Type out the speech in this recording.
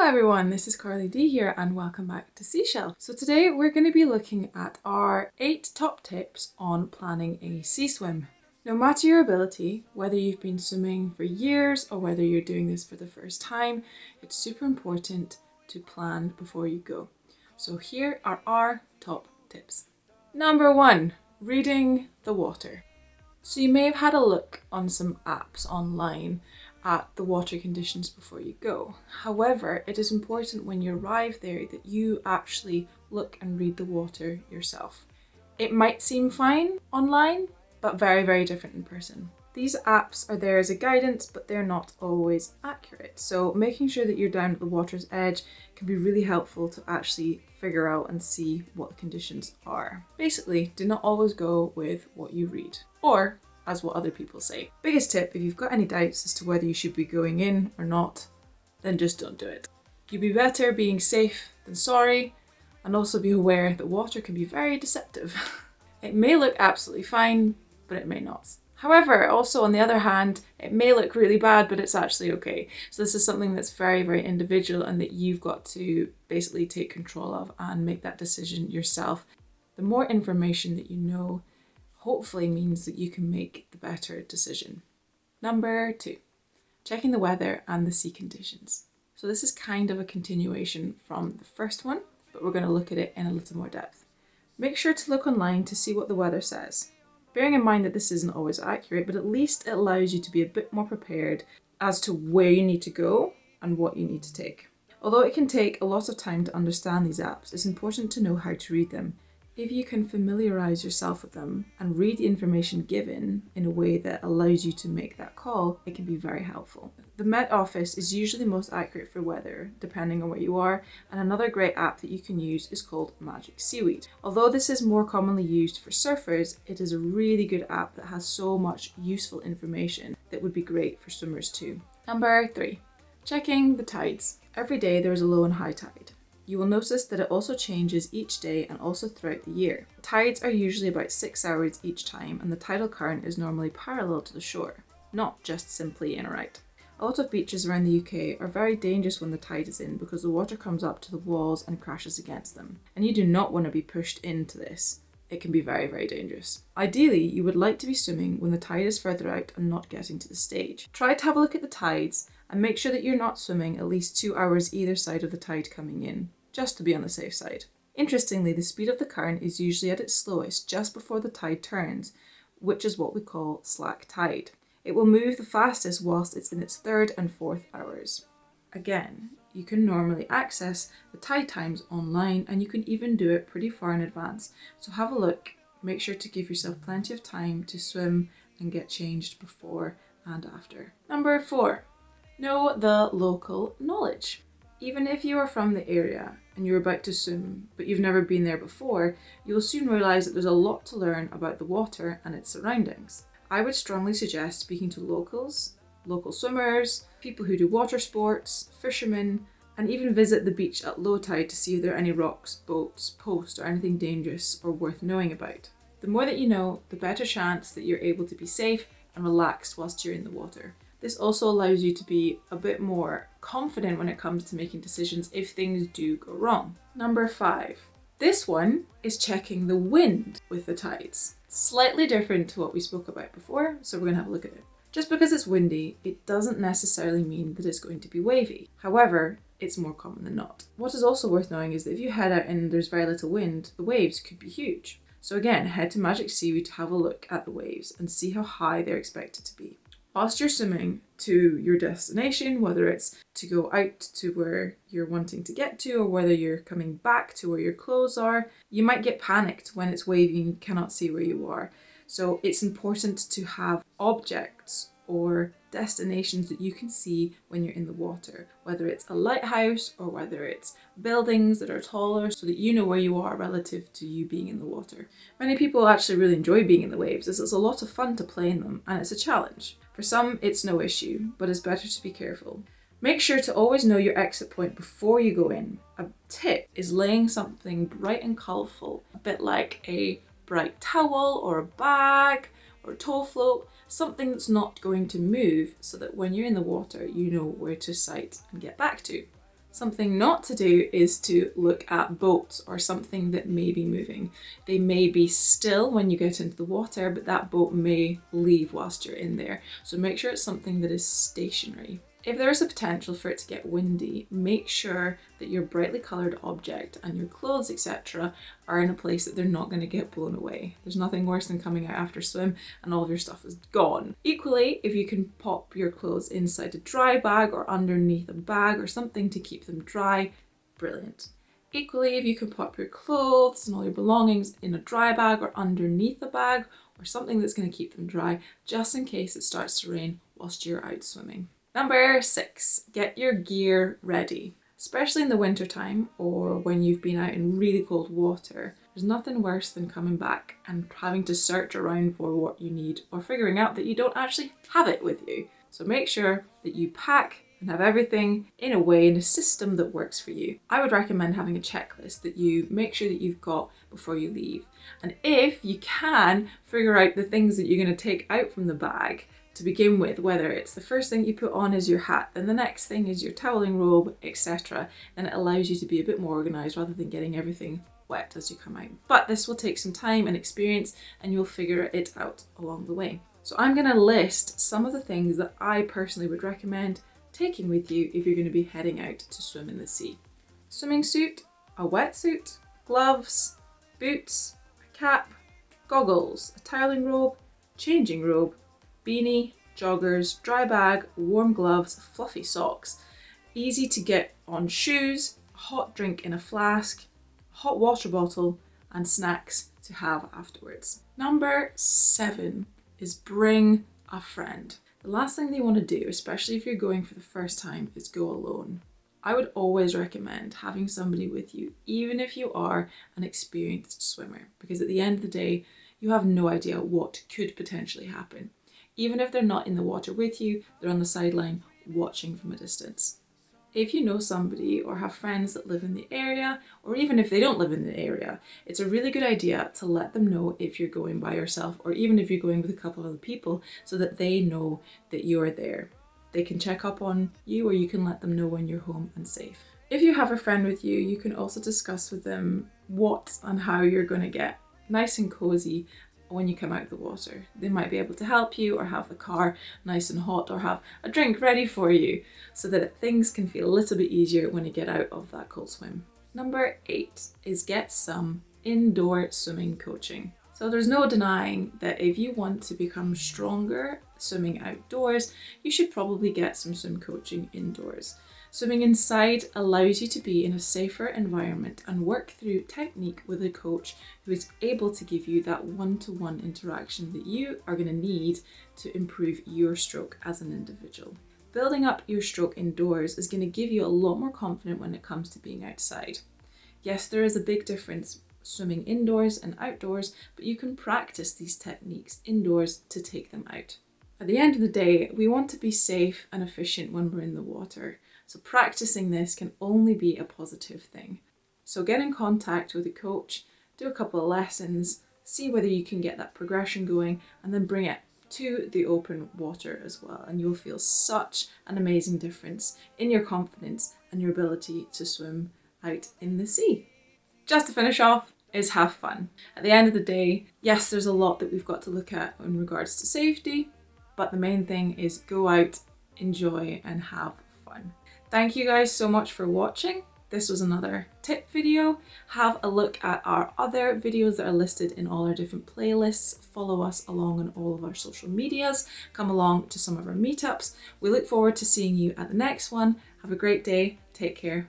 everyone, this is Carly D here and welcome back to Seashell. So today we're going to be looking at our 8 top tips on planning a sea swim. No matter your ability, whether you've been swimming for years or whether you're doing this for the first time, it's super important to plan before you go. So here are our top tips. Number 1, reading the water. So you may have had a look on some apps online at the water conditions before you go. However, it is important when you arrive there that you actually look and read the water yourself. It might seem fine online, but very, very different in person. These apps are there as a guidance, but they're not always accurate. So making sure that you're down at the water's edge can be really helpful to actually figure out and see what the conditions are. Basically, do not always go with what you read, or as what other people say. Biggest tip, if you've got any doubts as to whether you should be going in or not, then just don't do it. You'd be better being safe than sorry, and also be aware that water can be very deceptive. It may look absolutely fine, but it may not. However, also on the other hand, it may look really bad, but it's actually okay. So this is something that's very, very individual and that you've got to basically take control of and make that decision yourself. The more information that you know, hopefully means that you can make the better decision. Number 2, checking the weather and the sea conditions. So this is kind of a continuation from the first one, but we're going to look at it in a little more depth. Make sure to look online to see what the weather says. Bearing in mind that this isn't always accurate, but at least it allows you to be a bit more prepared as to where you need to go and what you need to take. Although it can take a lot of time to understand these apps, it's important to know how to read them. If you can familiarise yourself with them and read the information given in a way that allows you to make that call, it can be very helpful. The Met Office is usually most accurate for weather, depending on where you are, and another great app that you can use is called Magic Seaweed. Although this is more commonly used for surfers, it is a really good app that has so much useful information that would be great for swimmers too. Number 3, checking the tides. Every day there is a low and high tide. You will notice that it also changes each day and also throughout the year. Tides are usually about 6 hours each time, and the tidal current is normally parallel to the shore, not just simply in or out. A lot of beaches around the UK are very dangerous when the tide is in because the water comes up to the walls and crashes against them. And you do not want to be pushed into this. It can be very, very dangerous. Ideally, you would like to be swimming when the tide is further out and not getting to the stage. Try to have a look at the tides and make sure that you're not swimming at least 2 hours either side of the tide coming in, just to be on the safe side. Interestingly, the speed of the current is usually at its slowest just before the tide turns, which is what we call slack tide. It will move the fastest whilst it's in its 3rd and 4th hours. Again, you can normally access the tide times online and you can even do it pretty far in advance. So have a look, make sure to give yourself plenty of time to swim and get changed before and after. Number 4, know the local knowledge. Even if you are from the area and you're about to swim, but you've never been there before, you'll soon realise that there's a lot to learn about the water and its surroundings. I would strongly suggest speaking to locals, local swimmers, people who do water sports, fishermen, and even visit the beach at low tide to see if there are any rocks, boats, posts, or anything dangerous or worth knowing about. The more that you know, the better chance that you're able to be safe and relaxed whilst you're in the water. This also allows you to be a bit more confident when it comes to making decisions if things do go wrong. Number 5. This one is checking the wind with the tides. Slightly different to what we spoke about before, so we're going to have a look at it. Just because it's windy, it doesn't necessarily mean that it's going to be wavy. However, it's more common than not. What is also worth knowing is that if you head out and there's very little wind, the waves could be huge. So again, head to Magic Seaweed to have a look at the waves and see how high they're expected to be. Whilst you're swimming to your destination, whether it's to go out to where you're wanting to get to or whether you're coming back to where your clothes are, you might get panicked when it's wavy and you cannot see where you are. So it's important to have objects or destinations that you can see when you're in the water, whether it's a lighthouse or whether it's buildings that are taller so that you know where you are relative to you being in the water. Many people actually really enjoy being in the waves as it's a lot of fun to play in them and it's a challenge. For some, it's no issue, but it's better to be careful. Make sure to always know your exit point before you go in. A tip is laying something bright and colourful, a bit like a bright towel or a bag or a tow float, something that's not going to move so that when you're in the water, you know where to sight and get back to. Something not to do is to look at boats or something that may be moving. They may be still when you get into the water, but that boat may leave whilst you're in there. So make sure it's something that is stationary. If there is a potential for it to get windy, make sure that your brightly coloured object and your clothes, etc., are in a place that they're not going to get blown away. There's nothing worse than coming out after a swim and all of your stuff is gone. Equally, if you can pop your clothes inside a dry bag or underneath a bag or something to keep them dry, brilliant. Equally, if you can pop your clothes and all your belongings in a dry bag or underneath a bag or something that's going to keep them dry, just in case it starts to rain whilst you're out swimming. Number 6, get your gear ready. Especially in the winter time or when you've been out in really cold water, there's nothing worse than coming back and having to search around for what you need or figuring out that you don't actually have it with you. So make sure that you pack and have everything in a way, in a system that works for you. I would recommend having a checklist that you make sure that you've got before you leave. And if you can figure out the things that you're going to take out from the bag, to begin with, whether it's the first thing you put on is your hat, then the next thing is your toweling robe, etc., then it allows you to be a bit more organised rather than getting everything wet as you come out. But this will take some time and experience and you'll figure it out along the way. So I'm going to list some of the things that I personally would recommend taking with you if you're going to be heading out to swim in the sea. Swimming suit, a wetsuit, gloves, boots, a cap, goggles, a toweling robe, changing robe, beanie, joggers, dry bag, warm gloves, fluffy socks, easy to get on shoes, a hot drink in a flask, a hot water bottle, and snacks to have afterwards. Number 7 is bring a friend. The last thing that you want to do, especially if you're going for the first time, is go alone. I would always recommend having somebody with you, even if you are an experienced swimmer, because at the end of the day, you have no idea what could potentially happen. Even if they're not in the water with you, they're on the sideline watching from a distance. If you know somebody or have friends that live in the area, or even if they don't live in the area, it's a really good idea to let them know if you're going by yourself or even if you're going with a couple of other people so that they know that you're there. They can check up on you or you can let them know when you're home and safe. If you have a friend with you, you can also discuss with them what and how you're going to get nice and cozy when you come out of the water. They might be able to help you or have the car nice and hot or have a drink ready for you so that things can feel a little bit easier when you get out of that cold swim. Number 8 is get some indoor swimming coaching. So there's no denying that if you want to become stronger swimming outdoors, you should probably get some swim coaching indoors. Swimming inside allows you to be in a safer environment and work through technique with a coach who is able to give you that one-to-one interaction that you are going to need to improve your stroke as an individual. Building up your stroke indoors is going to give you a lot more confidence when it comes to being outside. Yes, there is a big difference swimming indoors and outdoors, but you can practice these techniques indoors to take them out. At the end of the day, we want to be safe and efficient when we're in the water. So practicing this can only be a positive thing. So get in contact with a coach, do a couple of lessons, see whether you can get that progression going, and then bring it to the open water as well. And you'll feel such an amazing difference in your confidence and your ability to swim out in the sea. Just to finish off is have fun. At the end of the day, yes, there's a lot that we've got to look at in regards to safety, but the main thing is go out, enjoy, and have fun. Thank you guys so much for watching. This was another tip video. Have a look at our other videos that are listed in all our different playlists. Follow us along on all of our social medias. Come along to some of our meetups. We look forward to seeing you at the next one. Have a great day. Take care.